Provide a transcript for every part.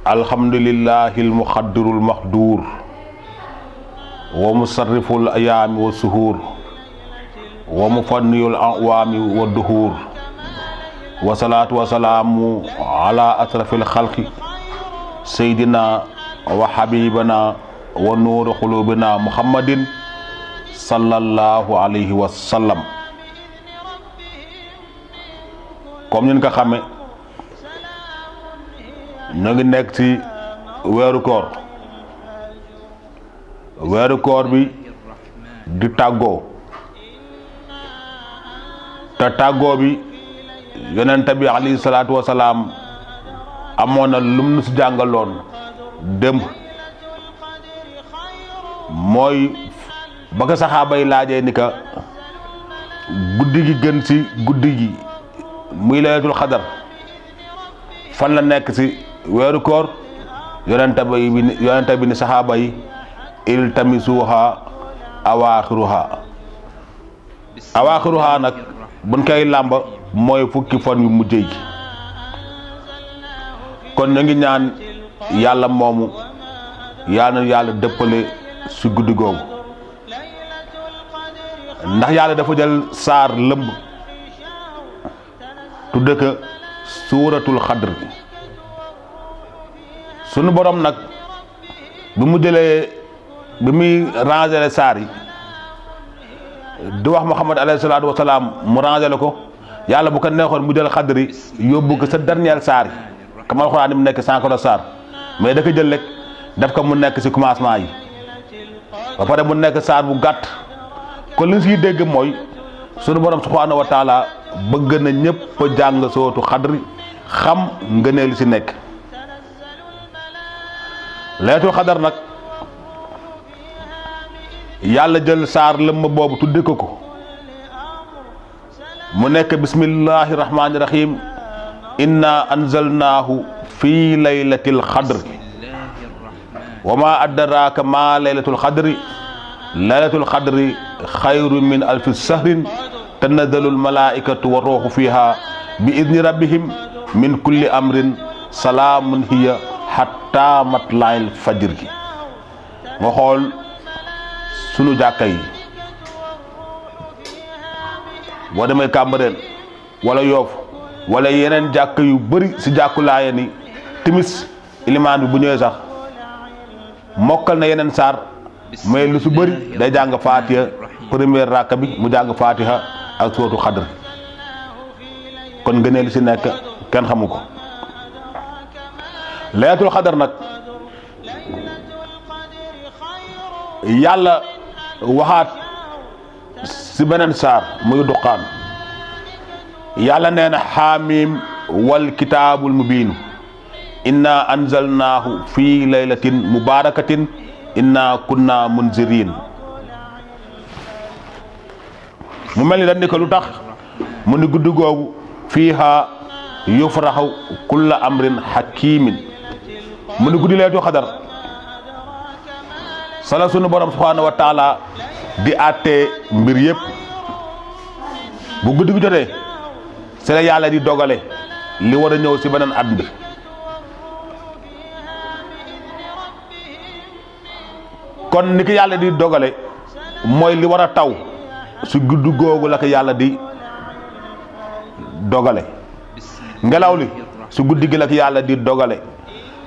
alhamdulillahil muqaddirul maqdur wa musarriful ayaami wa suhuur wa mufanniyul awaami wa duhuur wa salaatu wa salaamu ala asrafil xalqi seydina wa habibana wa nuuru xulubina muhammadin sallallahu alayhi wa sallam. comme ñun ko xame ñu ngi nekk ci weeru koor bi di tàggoo te tàggoo bi yonent bi alayhi salaatu wa salaam amoon na lum nu si jàngaloon démb mooy ba ko saxaaba yi laajee ni ka guddi gi gën ci guddi gi muy laylatul xadar fan la nekk ci weeru koor yonent bi ni saxaaba yi iltamisuha awaaxiruha nag buñ koy làmba mooy fukki fan yu mujj yi. kon ñu ngi ñaan yàlla moomu yàlla dëppale ci guddi googu ndax yàlla dafa jël saar lëmb tudde ko suuratul xadr. sunu borom nag bi muy rangele saar yi di wax Muhammad alayhi salaatu wa salaam mu rangele ko yàlla bu ko neexoon mu jël xadri yóbbu ko sa dernier saar yi comme alxuraan ni mu nekk 114 saar mais da ko jël rek def ko mu nekk ci commencement yi ba pare mu nekk saar bu gàtt. kon li ñu siy dégg mooy sunu borom subhaanahu wa taala bëgg na ñëpp a jàng sootu xadri xam ngëneel li si nekk. laylatul xadar nag yàlla jël saar lëmm boobu tudde ko mu nekk bismillahi rahmaani rahim inna anzalnaahu fi laylatil xadri wa ma adraaka ma laylatul xadri laylatul xadri xayru min alfi sahrin tanazzalul malaikatu wa ruuxu fiha bi idni rabbihim min kulli amrin salaamun hiya hatta matlail fajr gi. nga xool sunu jàkka yi boo demee Cambérène wala Yoff wala yeneen jàkka yu bëri si jàkku Laayeen ni timis ilimaan bi bu ñëwee sax mokkal na yeneen saar mais lu su bëri day jàng Fatiha première rakka bi mu jàng Fatiha ak sootu xadr. kon ngëneel li si nekk kenn xamu ko. laylatul xadar nag yàlla waxaat si beneen saar muy duqaan yàlla nee na xaamim wal kitaabul mubiin inna anzalnaahu fi laylatin mubarakatin inna kunna munzirin. mu mel ni dañ ni ko lu tax mu ni guddi googu fiiha yufraxu kulla amrin hakimin. mu ni guddi laylatul xadar sala sunu borom subhaanahu wa taala di àttee mbir yëpp. bu guddi gi jotee si la yàlla di dogale li war a ñëw si beneen at bi. kon ni ko yàlla di dogale mooy li war a taw si guddi googu la ko yàlla di dogale. ngelaw li si guddi gi la ko yàlla di dogale.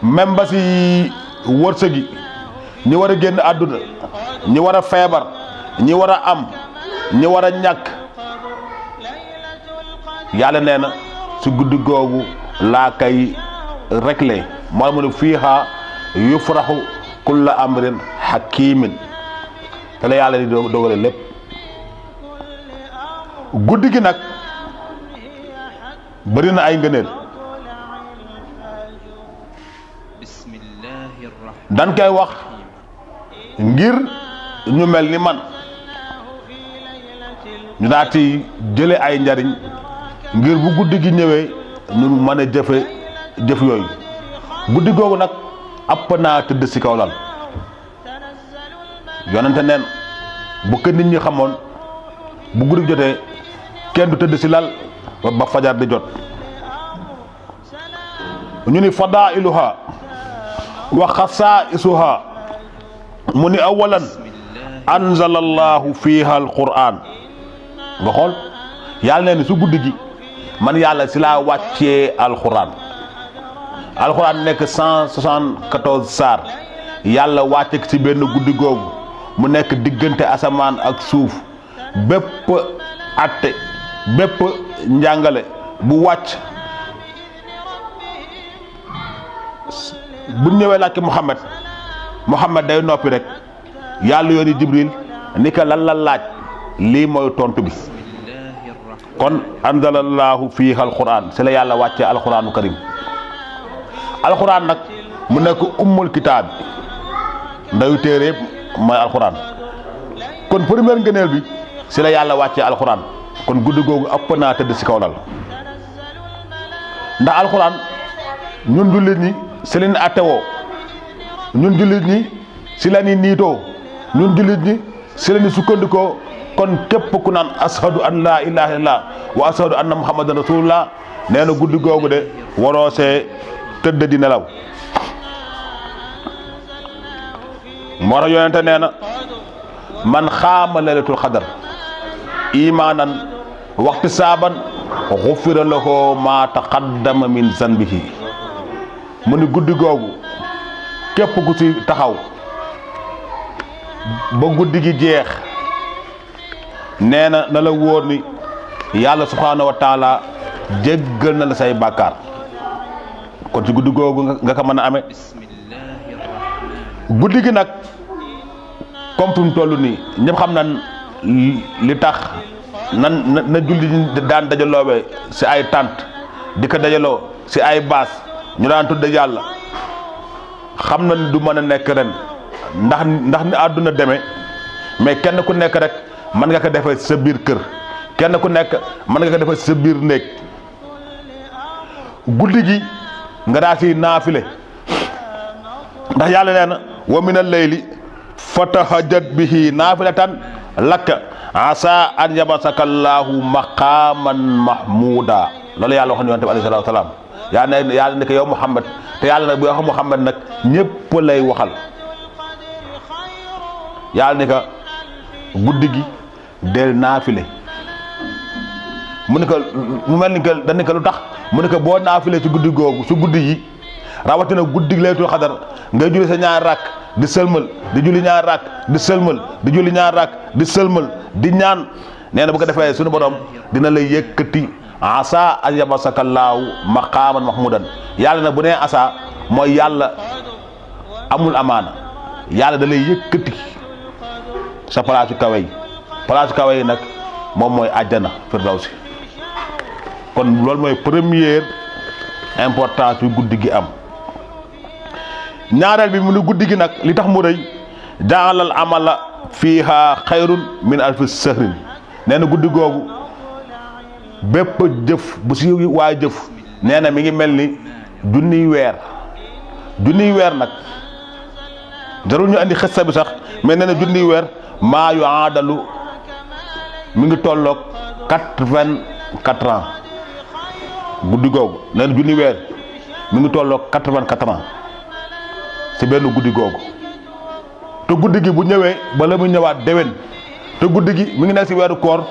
même ba si wërsëg gi ñi war a génn àdduna ñi war a feebar ñi war a am ñi war a ñàkk yàlla nee na si guddi googu laa kay réglé moo mu ne fiiha yufraxu kulla amrin hakimin te la yàlla di dogale lépp. guddi gi nag bëri na ay ngëneel. dan koy wax ngir ñu mel ni man ñu daal ci jële ay njariñ ngir bu guddi gi ñëwee ñu mën a jëf yooyu. guddi googu nag app naa tëdd ci kaw lal yonente neen bu ko nit ñi xamoon bu guddi gi jotee kenn du tëdd ci lal ba fajar di jot. ñu ni fadailuha wa xasaa'isuha mu ni awalan anzala allahu fiha alquran nga xool yàlla nee ni su guddi gi man yàlla si laa wàccee alquran nekk 174 saar yàlla wàcce ci benn guddi googu mu nekk diggante asamaan ak suuf bépp atte bépp njàngale bu wàcc bu ñëwee laaj Muhammad day noppi rek yàlla yooni Jibril ni ko lan la laaj lii mooy tontu bi kon anzalallahu fiiha alquran si la yàlla wàccee alquranu karim alquran nag mu nekk ummul kitaab ndayu téere yëpp mooy alquran kon première ngëneel bi si la yàlla wàccee alquran kon guddi googu ëpp naa tëdd si kaw lal ndax alquran ñun jullit ñi si leen attewoo ñun jullit ñi si la ni niitoo ñun jullit ñi si la ni sukkandikoo kon képp ku naan ashadu an laa ilaha illallah wa ashadu anna muhammadan rasulullah nee na guddi googu de waroo see tëdd di nelaw moo tax yonente nee na man xaama laylatul xadar imaanan waxti saaban xufira lahu ma taqaddama min zanbihi mu ni guddi googu képp ku ci taxaw ba guddi gi jeex nee na na la wóor ni yàlla subhaanahu wa taala jéggal na la say bàkkaar kon ci guddi googu nga ko mën a amee guddi gi nag comme fi mu toll nii ñëpp xam nañ li tax na julli daan dajaloowe si ay tànt di ko dajaloo si ay baas ñu daan tudde yàlla xam na ni du mën a nekk ren ndax ni àdduna demee mais kenn ku nekk rek mën nga ko defee sa biir kër kenn ku nekk mën nga ko defee sa biir néeg guddi gi nga daa si naafile ndax yàlla nee na wa mina layli fatahajjat bihi naafilatan laka asa an yabasaka allahu maqaman mahmuda loolu yàlla wax na yonent bi alayhi salaatu wa salaam yàlla ne ko yow Muhammad te yàlla nag bu wax Muhammad nag ñépp lay waxal yàlla ne ko guddi gi del naafile mu ne ko mu mel ni que dañ ne ko lu tax mu ne ko boo naafile ci guddi googu su guddi yi rawatina guddi laylatul xadar ngay julli sa ñaar rakk di sëlmal di julli ñaar rakk di sëlmal di julli ñaar rakk di sëlmal di ñaan nee na bu ko defee suñu borom dina lay yëkkati asa an yabasakallaahu maqaaman mahmudan yàlla nag bu nee asa mooy yàlla amul amaana yàlla da lay yëkkati sa palaasu kawe yi nag moom mooy àjjana firdawsi kon loolu mooy première importance yu guddi gi am ñaareel bi mu ne guddi gi nag li tax mu rëy jaalal amala fiiha xayrun min alfi sahrin nee na guddi googu bépp jëf bu si waa jëf nee na mi ngi mel ni junniy weer nag jarul ñu andi xissa bi sax mais nee na junniy weer maa yu aadalu mi ngi tolloog 84 ans guddi googu nee na junniy weer mi ngi tolloog 84 ans ci benn guddi googu te guddi gi bu ñëwee bala mu ñëwaat déwén te guddi gi mi ngi nekk ci weeru koor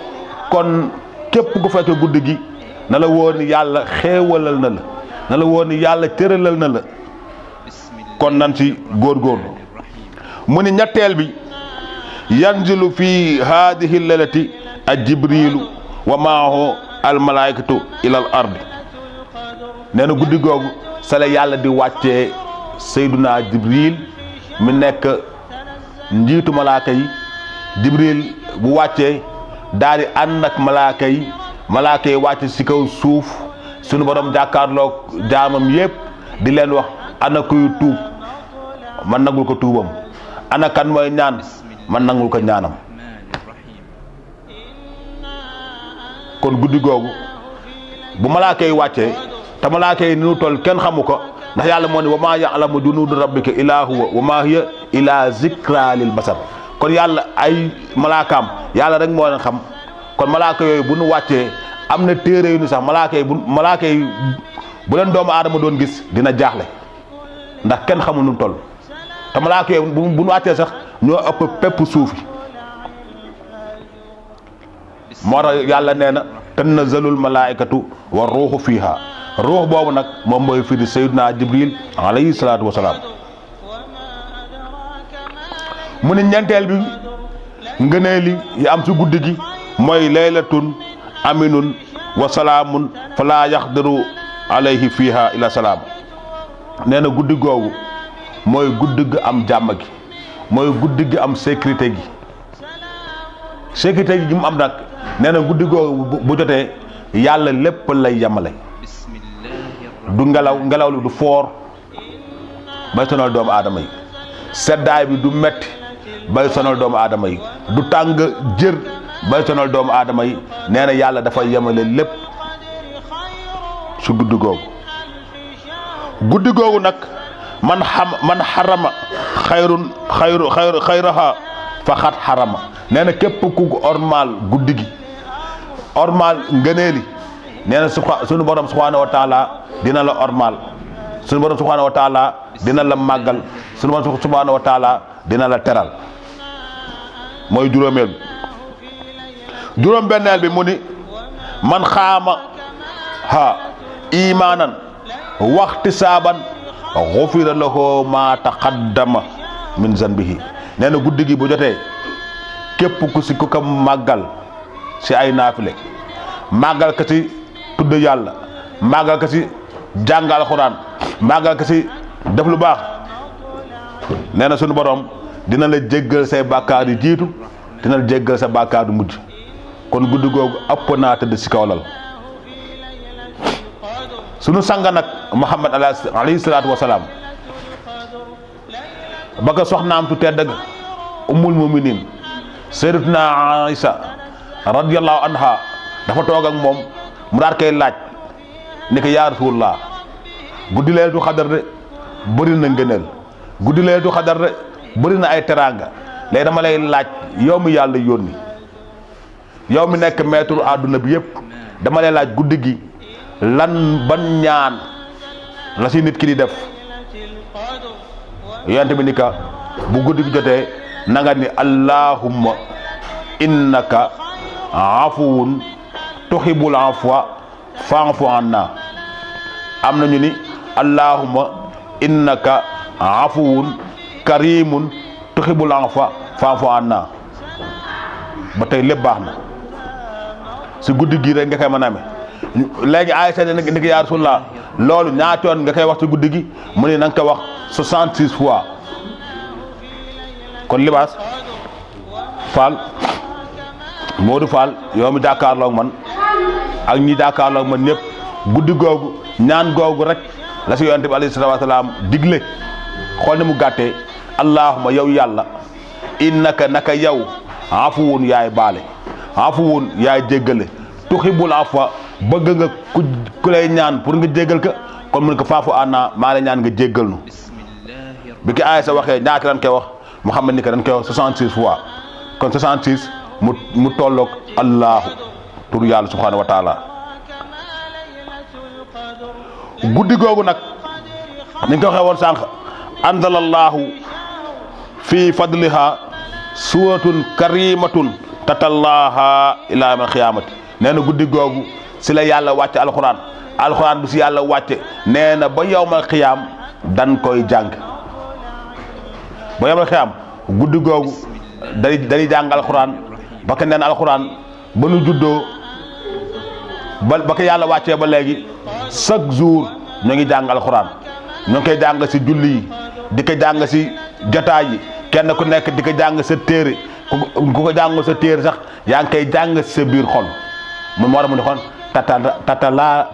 kon képp ku fekkee guddi gi na la wóor ni yàlla xéewalal na la wóor ni yàlla tëralal na la kon nan ci góorgóorlu mu ni ñetteel bi yanzilu fi haadihi laylati a jibrilu wa maahu al malaikatu ila al ardi nee na guddi googu sala yàlla di wàccee Seyduna Jibril mi nekk njiitu malaaka yi Jibril bu wàccee daal di ànd ak malaaka yi wàcc ci kaw suuf sunu borom jàkkaarloog jaamam yépp di leen wax ana kuy tuub man nangul ko tuubam ana kan mooy ñaan man nangul ko ñaanam kon guddi googu bu malaaka yi wàccee te malaaka yi ni ñu toll kenn xamu ko ndax yàlla moo ne wa maa ya'lamu junuuda rabbika illaa huwa wa maa hiya illaa zikraa lil basar kon yàlla ay malaakaam yàlla rek moo leen xam kon malaaka yooyu bu nu wàccee am na téere yu ni sax malaaka yi bu leen doomu aadama doon gis dina jaaxle ndax kenn xamul nu mu toll te malaaka yi bu nu wàccee sax ñoo ëpp pepp suuf yi moo tax yàlla nee na tanazzalul malaikatu wa ruuxu fiiha ruux boobu nag moom mooy firi sayyiduna Jibril alayhi salaatu wa salaam mu ne ñeenteel bi ngëneeli yi am ci guddi gi mooy laylatun aminun wa salaamun falaa yaxdiru alayhi fiiha ila salaam nee na guddi googu mooy guddi gi am jàmm gi mooy guddi gi am sécurité gi mu am nag nee na guddi googu bu jotee yàlla lépp lay yamale du ngelaw li du foor bay sonal doomu aadama yi seddaay bi du metti bay sonal doomu aadama yi du tàng jër bay sonal doomu aadama yi nee na yàlla dafa yemale lépp su guddi googu nag man xarama xayraha faxat xarama nee na képp ku ormal guddi gi ormal ngëneeli nee na suñu borom subhanahu wa taala dina la ormal suñu borom subhanahu wa taala dina la màggal suñu borom subhanahu wa taala dina la teral mooy juróomeel bi juróom benneel bi mu ni man xaama ha imaanan waxti saaban xufira lahu ma taqaddama min zanbihi nee na guddi gi bu jotee képp ku ko màggal si ay naafile màggal ko si tudd yàlla màggal ko si jàng alxuraan màggal ko si def lu baax nee na sunu borom dina la jéggal say bàkkaar yu jiitu dina la jéggal sa bàkkaar yu mujj kon guddi googu ëpp naa tëdd si kaw lal sunu sanga nag Muhammad alayhi salaatu wa salaam ba ko soxnaam tu tedd ummul muminin sayyidatuna Aïsa radiyallahu anha dafa toog ak moom mu daal koy laaj ni ko yaa Rasulullah guddi Laylatul Qadr de bëri na ngëneel guddi Laylatul Qadr de bëri na ay teraanga léegi dama lay laaj yow mi yàlla yónni yow mi nekk maître àdduna bi yëpp dama lay laaj guddi gi lan ban ñaan la si nit ki di def yonent bi ni ka bu guddi gi jotee na nga ni allahumma innaka afuwun tuhibbul afwa fa'fu anna am nañu ni allahumma innaka afuwun karimun tuhibbul afwa fa'fu anna ba tey lépp baax na si guddi gi rek nga koy mën a amee léegi Aysa ne ni ko yaa Rasulullah loolu ñaata yoon nga koy wax si guddi gi mu ne na nga ko wax 66 fois kon libaas Fall Modou Fall yow mi jàkkaarloo ak man ak ñi jàkkaarloo ak man ñëpp guddi googu ñaan googu rek la si yonent bi alayhi salaatu wa salaam digle xool ni mu gàttee allahumma yow yàlla innaka naka yow afuwun yaay baale afuwun yaay jéggale tuhibbul afwa bëgg nga ku lay ñaan pour nga jéggal ka kon mun ko faafu ànnaa maa la ñaan nga jéggal nu bi ki Aysa waxee ñaata dañ koy wax Muhammad ni ko dañ koy wax 66 fois kon 66 mu tolloog allahu tur yàlla subhanahu wa taala guddi googu nag ni nga ko waxee woon sànq anzalallahu fi fadliha suratun karimatun tatallaha ila yawmal xiyaamati nee na guddi googu si la yàlla wàcce alxuraan bu si yàlla wàcce nee na ba yawmal xiyaam dan koy jàng ba yawmal xiyaam guddi googu dañuy jàng alxuraan ba ko nee na alxuraan ba nu juddoo ba ko yàlla wàccee ba léegi chaque jour ñoo ngi jàng alxuraan ñoo ngi koy jàng si julli yi di ko jàng si jotaay yi kenn ku nekk di ko jàng sa téere ku ko jàngul sa téere sax yaa ngi koy jàng sa biir xol mu moo tax mu ne xoon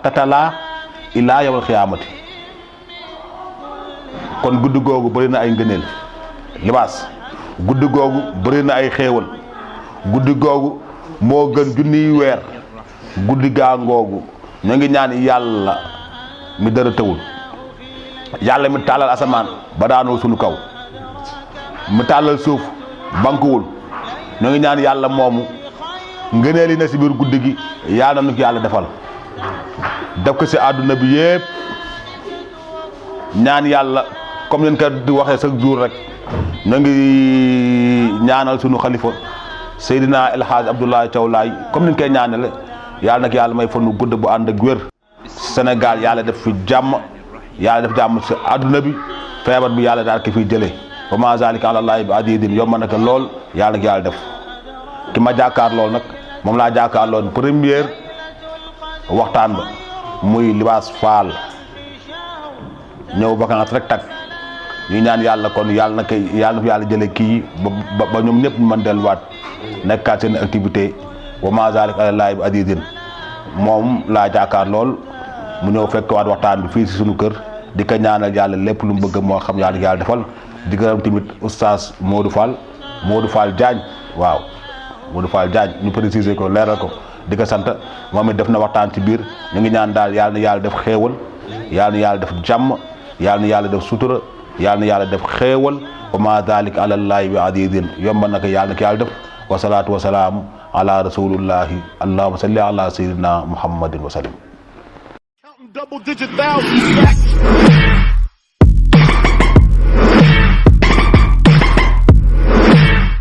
tatala ilaa yawmal xiyaamati kon guddi googu bëri na ay ngëneel libaas guddi googu bëri na ay xéewal guddi googu moo gën junniy weer guddi gaa ngoogu ñoo ngi ñaan yàlla mi dara tëwul yàlla mi tàllal asamaan ba daanoo sunu kaw mu tàllal suuf bankuwul ñoo ngi ñaan yàlla moomu ngëneel yi na si biir guddi gi yaa na nu ko yàlla defal def ko si àdduna bi yépp ñaan yàlla comme ni ko di waxee chaque jour rek na ngi ñaanal sunu xalifa Seydina El Hadj Abdoulaye Thiaw Laye comme ni ñu koy ñaanale yàlla nag yàlla may fan nu gudd bu ànd ak wér Sénégal yàlla def fi jàmm yàlla def jàmm si àdduna bi feebar bi yàlla daal ki fiy jëlee wa ma zalika ala llahi bi aziizin yomb na ko lool yàlla nag yàlla def ki ma jàkkaar lool nag moom laa jàkkaar lool première waxtaan ba muy Libaas Fall ñëw vacances rek tag ñu ñaan yàlla kon yàlla na koy yàlla na fi yàlla jëlee kii ba ñoom ñëpp ñu mën delluwaat nekkaat seen activité wa ma zalika ala llahi bi aziizin moom laa jàkkaar lool mu ñëw fekk waat waxtaan bi fii si suñu kër di ko ñaanal yàlla lépp lu mu bëgg moo xam yàlla yàlla defal di gërëm tamit oustaz Modou Fall Diagne waaw Modou Fall Diagne ñu préciser ko leeral ko di ko sant moom it def na waxtaan ci biir ñu ngi ñaan daal yàlla na yàlla def xéewal yàlla na yàlla def jàmm yàlla na yàlla def sutura yàlla na yàlla def xéewal wa ma dhalika ala llahi bi azizin yomba na ko yàlla na ko yàlla def wa salaatu wa salaam ala rasulillahi allahumma salli ala sayyidina muhammadin wa sallim. Double digit thousands.